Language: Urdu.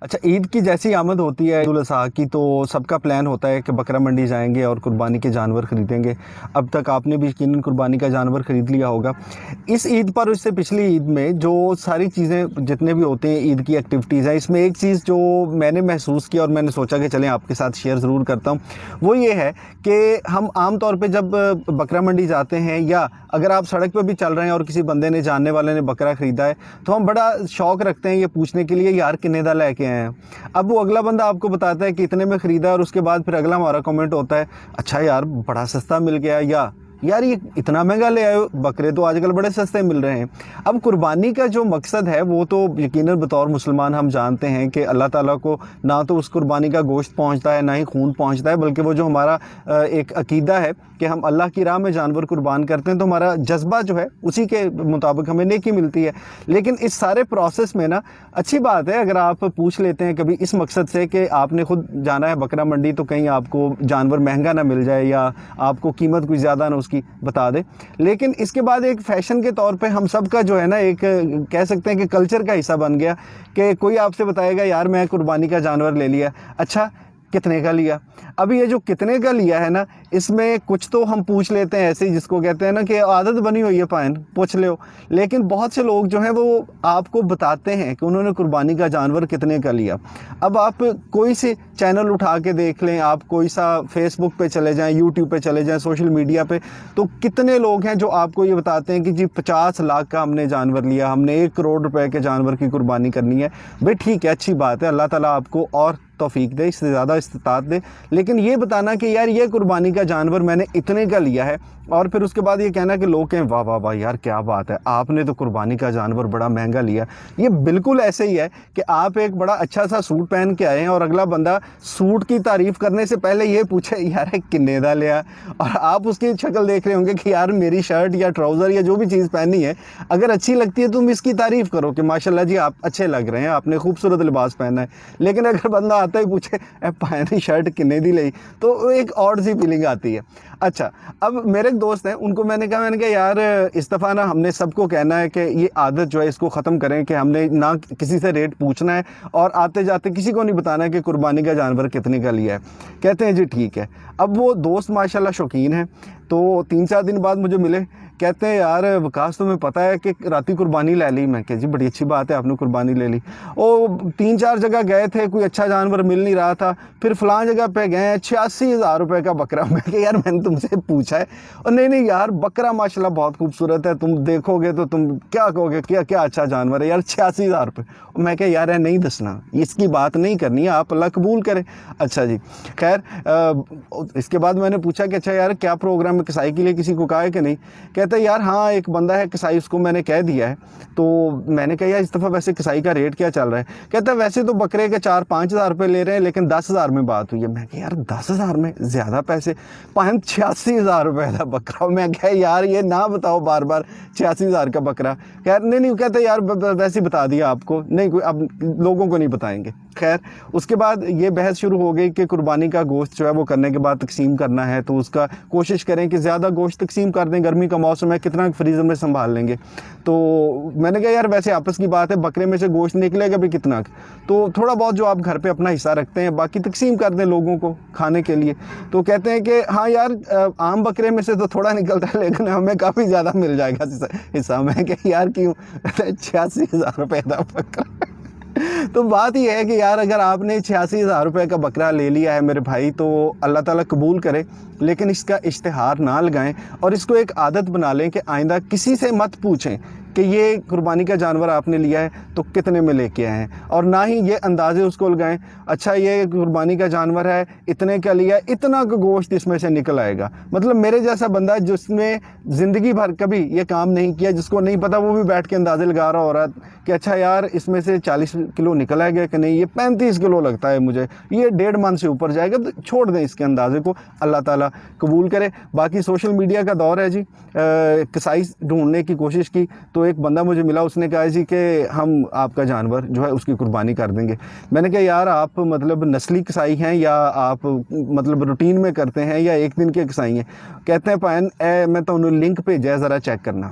اچھا، عید کی جیسی آمد ہوتی ہے عید الاضحیٰ کی تو سب کا پلان ہوتا ہے کہ بکرا منڈی جائیں گے اور قربانی کے جانور خریدیں گے۔ اب تک آپ نے بھی یقیناً قربانی کا جانور خرید لیا ہوگا۔ اس عید پر اس سے پچھلی عید میں جو ساری چیزیں جتنے بھی ہوتے ہیں عید کی ایکٹیویٹیز ہیں، اس میں ایک چیز جو میں نے محسوس کیا اور میں نے سوچا کہ چلیں آپ کے ساتھ شیئر ضرور کرتا ہوں، وہ یہ ہے کہ ہم عام طور پہ جب بکرا منڈی جاتے ہیں یا اگر آپ سڑک پہ بھی چل رہے ہیں اور کسی بندے نے جاننے والے نے بکرا خریدا ہے تو ہم بڑا شوق رکھتے ہیں یہ پوچھنے کے لیے یار کنے دا لے کے آئے ہیں۔ اب وہ اگلا بندہ آپ کو بتاتا ہے کہ اتنے میں خریدا ہے اور اس کے بعد پھر اگلا ہمارا کمنٹ ہوتا ہے اچھا یار بڑا سستا مل گیا، یا یار یہ اتنا مہنگا لے آئے ہو، بکرے تو آج کل بڑے سستے مل رہے ہیں۔ اب قربانی کا جو مقصد ہے وہ تو یقیناً بطور مسلمان ہم جانتے ہیں کہ اللہ تعالیٰ کو نہ تو اس قربانی کا گوشت پہنچتا ہے نہ ہی خون پہنچتا ہے، بلکہ وہ جو ہمارا ایک عقیدہ ہے کہ ہم اللہ کی راہ میں جانور قربان کرتے ہیں تو ہمارا جذبہ جو ہے اسی کے مطابق ہمیں نیکی ملتی ہے۔ لیکن اس سارے پروسیس میں نا اچھی بات ہے اگر آپ پوچھ لیتے ہیں کبھی اس مقصد سے کہ آپ نے خود جانا ہے بکرا منڈی تو کہیں آپ کو جانور مہنگا نہ مل جائے یا آپ کو قیمت کوئی زیادہ نہ اس کی بتا دے۔ لیکن اس کے بعد ایک فیشن کے طور پہ ہم سب کا جو ہے نا ایک کہہ سکتے ہیں کہ کلچر کا حصہ بن گیا کہ کوئی آپ سے بتائے گا یار میں قربانی کا جانور لے لیا، اچھا کتنے کا لیا؟ اب یہ جو کتنے کا لیا ہے نا اس میں کچھ تو ہم پوچھ لیتے ہیں ایسے جس کو کہتے ہیں نا کہ عادت بنی ہوئی ہے پائن پوچھ لو، لیکن بہت سے لوگ جو ہیں وہ آپ کو بتاتے ہیں کہ انہوں نے قربانی کا جانور کتنے کا لیا۔ اب آپ کوئی سے چینل اٹھا کے دیکھ لیں، آپ کوئی سا فیس بک پہ چلے جائیں، یوٹیوب پہ چلے جائیں، سوشل میڈیا پہ، تو کتنے لوگ ہیں جو آپ کو یہ بتاتے ہیں کہ جی 50 لاکھ کا ہم نے جانور لیا، ہم نے 1 کروڑ روپے کے جانور کی قربانی کرنی ہے۔ بھائی ٹھیک ہے، اچھی بات ہے، اللہ تعالیٰ آپ کو اور توفیق دے، اس سے زیادہ استطاعت دے، لیکن یہ بتانا کہ یار یہ قربانی کا جانور میں نے اتنے کا لیا ہے اور پھر اس کے بعد یہ کہنا کہ لوگ کہیں واہ واہ واہ یار کیا بات ہے، آپ نے تو قربانی کا جانور بڑا مہنگا لیا۔ یہ بالکل ایسے ہی ہے کہ آپ ایک بڑا اچھا سا سوٹ پہن کے آئے ہیں اور اگلا بندہ سوٹ کی تعریف کرنے سے پہلے یہ پوچھے یار کنے دا لیا، اور آپ اس کی شکل دیکھ رہے ہوں گے کہ یار میری شرٹ یا ٹراؤزر یا جو بھی چیز پہنی ہے اگر اچھی لگتی ہے تم اس کی تعریف کرو کہ ماشاءاللہ جی آپ اچھے لگ رہے ہیں، آپ نے خوبصورت لباس پہنا ہے۔ لیکن اگر بندہ آتا ہی پوچھے اے پہنی شرٹ کنے دی لئی تو ایک اور سی فیلنگ آتی ہے۔ اچھا، اب میرے ایک دوست ہیں، ان کو میں نے کہا یار اس دفعہ نا ہم نے سب کو کہنا ہے کہ یہ عادت جو ہے اس کو ختم کریں کہ ہم نے نہ کسی سے ریٹ پوچھنا ہے اور آتے جاتے کسی کو نہیں بتانا ہے کہ قربانی کا جانور کتنے کا لیا ہے۔ کہتے ہیں جی ٹھیک ہے۔ اب وہ دوست ماشاءاللہ شوقین ہیں، تو 3-4 دن بعد مجھے ملے، کہتے ہیں یار وکاس تمہیں پتہ ہے کہ راتی قربانی لے لی؟ میں کہ جی بڑی اچھی بات ہے آپ نے قربانی لے لی۔ وہ 3-4 جگہ گئے تھے، کوئی اچھا جانور مل نہیں رہا تھا، پھر فلاں جگہ پہ گئے ہیں 86,000 روپے کا بکرا۔ میں کہ یار میں نے تم سے پوچھا ہے، اور نہیں یار بکرا ماشاءاللہ بہت خوبصورت ہے، تم دیکھو گے تو تم کیا کہو گے کیا اچھا جانور ہے یار 86,000 روپے۔ میں کہ یار نہیں دسنا، اس کی بات نہیں کرنی ہے، آپ اللہ قبول کریں۔ اچھا جی خیر، اس کے بعد میں نے پوچھا کہ اچھا یار کیا پروگرام ہے، کسائی کے لیے کسی کو کہا ہے کہ نہیں؟ کہتا ہے یار ہاں ایک بندہ ہے کسائی، اس کو میں نے کہہ دیا ہے۔ تو میں نے کہا یار اس دفعہ ویسے کسائی کا ریٹ کیا چل رہا ہے؟ کہتا ہے ویسے تو بکرے کے 4-5 ہزار روپے لے رہے ہیں لیکن 10,000 میں بات ہوئی ہے۔ میں کہا یار 10,000 میں زیادہ پیسے، 86,000 روپے کا بکرا۔ میں کہا یار یہ نہ بتاؤ بار بار 86,000 کا بکرا۔ خیر نہیں کہتے یار ویسے بتا دیا آپ کو، نہیں کوئی اب لوگوں کو نہیں بتائیں گے۔ خیر اس کے بعد یہ بحث شروع ہو گئی کہ قربانی کا گوشت جو ہے وہ کرنے کے بعد تقسیم کرنا ہے، تو اس کا کوشش کریں کہ زیادہ گوشت تقسیم کر دیں، گرمی کا موسم ہے کتنا فریزر میں سنبھال لیں گے۔ تو میں نے کہا یار ویسے آپس کی بات ہے، بکرے میں سے گوشت نکلے گا بھی کتنا، تو تھوڑا بہت جو آپ گھر پہ اپنا حصہ رکھتے ہیں باقی تقسیم کر دیں لوگوں کو کھانے کے لیے۔ تو کہتے ہیں کہ ہاں یار عام بکرے میں سے تو تھوڑا نکلتا ہے لیکن ہمیں کافی زیادہ مل جائے گا حصہ۔ میں کہ یار کیوں؟ 86,000 روپے کا بکرا۔ تو بات یہ ہے کہ یار اگر آپ نے 86,000 روپے کا بکرا لے لیا ہے میرے بھائی تو اللہ تعالیٰ قبول کرے، لیکن اس کا اشتہار نہ لگائیں اور اس کو ایک عادت بنا لیں کہ آئندہ کسی سے مت پوچھیں کہ یہ قربانی کا جانور آپ نے لیا ہے تو کتنے میں لے کے آئے ہیں، اور نہ ہی یہ اندازے اس کو لگائیں اچھا یہ قربانی کا جانور ہے اتنے کا لیا ہے، اتنا کا گوشت اس میں سے نکل آئے گا۔ مطلب میرے جیسا بندہ جس نے زندگی بھر کبھی یہ کام نہیں کیا، جس کو نہیں پتا، وہ بھی بیٹھ کے اندازے لگا رہا ہو رہا ہے کہ اچھا یار اس میں سے 40 کلو نکل آئے گا کہ نہیں، یہ 35 کلو لگتا ہے مجھے، یہ 1.5 من سے اوپر جائے گا، تو چھوڑ دیں اس کے اندازے کو، اللہ تعالیٰ قبول کرے۔ باقی سوشل میڈیا کا دور ہے جی، کسائی ڈھونڈنے کی کوشش کی تو ایک بندہ مجھے ملا، اس نے کہا جی کہ ہم آپ کا جانور جو ہے اس کی قربانی کر دیں گے۔ میں نے کہا یار آپ مطلب نسلی کسائی ہیں یا آپ مطلب روٹین میں کرتے ہیں یا ایک دن کے کسائی ہیں؟ کہتے ہیں پائن میں تو انہوں لنک بھیجا ہے ذرا چیک کرنا۔